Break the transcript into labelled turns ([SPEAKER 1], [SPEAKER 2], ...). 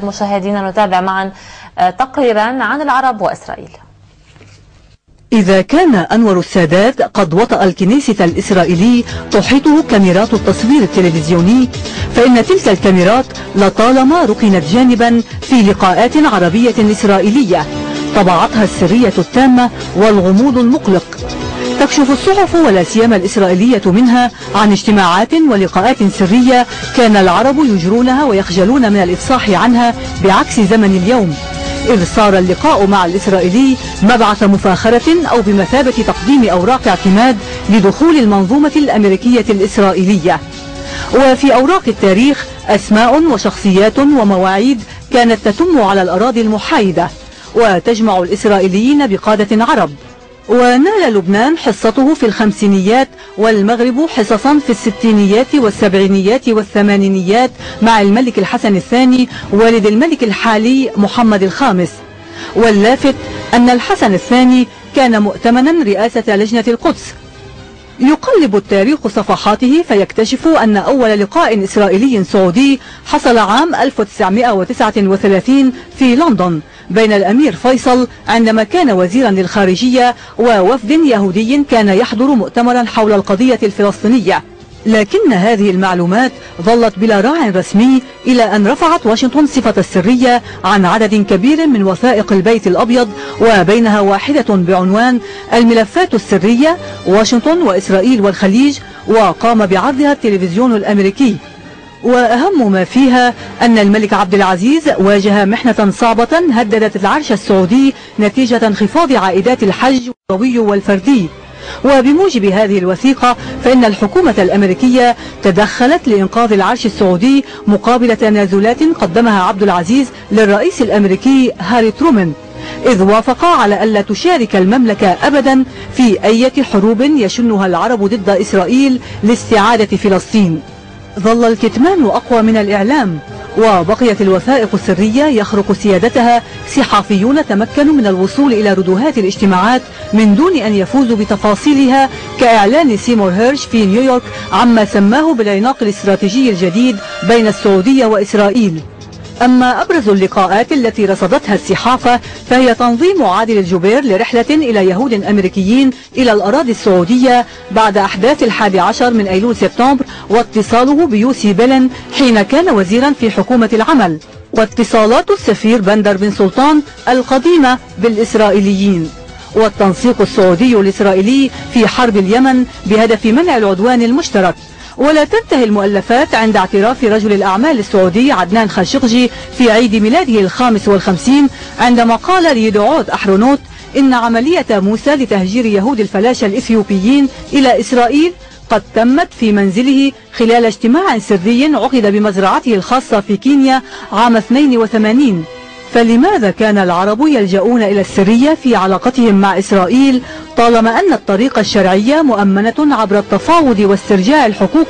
[SPEAKER 1] مشاهدينا نتابع معا تقريرا عن العرب وإسرائيل.
[SPEAKER 2] إذا كان أنور السادات قد وطأ الكنيسة الإسرائيلي تحيطه كاميرات التصوير التلفزيوني، فإن تلك الكاميرات لطالما ركنت جانبا في لقاءات عربية إسرائيلية طبعتها السرية التامة والغموض المقلق. تكشف الصحف ولا سيما الإسرائيلية منها عن اجتماعات ولقاءات سرية كان العرب يجرونها ويخجلون من الإفصاح عنها بعكس زمن اليوم، إذ صار اللقاء مع الإسرائيلي مبعث مفاخرة أو بمثابة تقديم أوراق اعتماد لدخول المنظومة الأمريكية الإسرائيلية. وفي أوراق التاريخ أسماء وشخصيات ومواعيد كانت تتم على الأراضي المحايدة وتجمع الإسرائيليين بقادة عرب. ونال لبنان حصته في الخمسينيات والمغرب حصصا في الستينيات والسبعينيات والثمانينيات مع الملك الحسن الثاني والد الملك الحالي محمد الخامس. واللافت أن الحسن الثاني كان مؤتمنا رئاسة لجنة القدس. يقلب التاريخ صفحاته فيكتشف أن أول لقاء إسرائيلي سعودي حصل عام 1939 في لندن بين الأمير فيصل عندما كان وزيرا للخارجية ووفد يهودي كان يحضر مؤتمرا حول القضية الفلسطينية. لكن هذه المعلومات ظلت بلا راع رسمي إلى أن رفعت واشنطن صفة السرية عن عدد كبير من وثائق البيت الأبيض، وبينها واحدة بعنوان الملفات السرية واشنطن وإسرائيل والخليج، وقام بعرضها التلفزيون الأمريكي. وأهم ما فيها أن الملك عبد العزيز واجه محنة صعبة هددت العرش السعودي نتيجة انخفاض عائدات الحج الضوئي والفردي. وبموجب هذه الوثيقة فإن الحكومة الأمريكية تدخلت لإنقاذ العرش السعودي مقابل تنازلات قدمها عبد العزيز للرئيس الأمريكي هاري ترومان، إذ وافق على ألا تشارك المملكة أبدا في أي حروب يشنها العرب ضد إسرائيل لاستعادة فلسطين. ظل الكتمان أقوى من الإعلام، وبقيت الوثائق السرية يخرق سيادتها صحفيون تمكنوا من الوصول إلى ردوهات الاجتماعات من دون أن يفوزوا بتفاصيلها، كإعلان سيمور هيرش في نيويورك عما سماه بالعناق الاستراتيجي الجديد بين السعودية وإسرائيل. أما أبرز اللقاءات التي رصدتها الصحافة فهي تنظيم عادل الجبير لرحلة إلى يهود أمريكيين إلى الأراضي السعودية بعد أحداث 11 من أيلول سبتمبر، واتصاله بيوسي بيلن حين كان وزيرا في حكومة العمل، واتصالات السفير بندر بن سلطان القديمة بالإسرائيليين، والتنسيق السعودي الإسرائيلي في حرب اليمن بهدف منع العدوان المشترك. ولا تنتهي المؤلفات عند اعتراف رجل الأعمال السعودي عدنان خاشقجي في عيد ميلاده 55 عندما قال ليدعوت أحرونوت إن عملية موسى لتهجير يهود الفلاشة الإثيوبيين إلى إسرائيل قد تمت في منزله خلال اجتماع سري عقد بمزرعته الخاصة في كينيا عام 82. فلماذا كان العرب يلجؤون إلى السرية في علاقتهم مع إسرائيل طالما أن الطريقة الشرعية مؤمنة عبر التفاوض واسترجاع الحقوق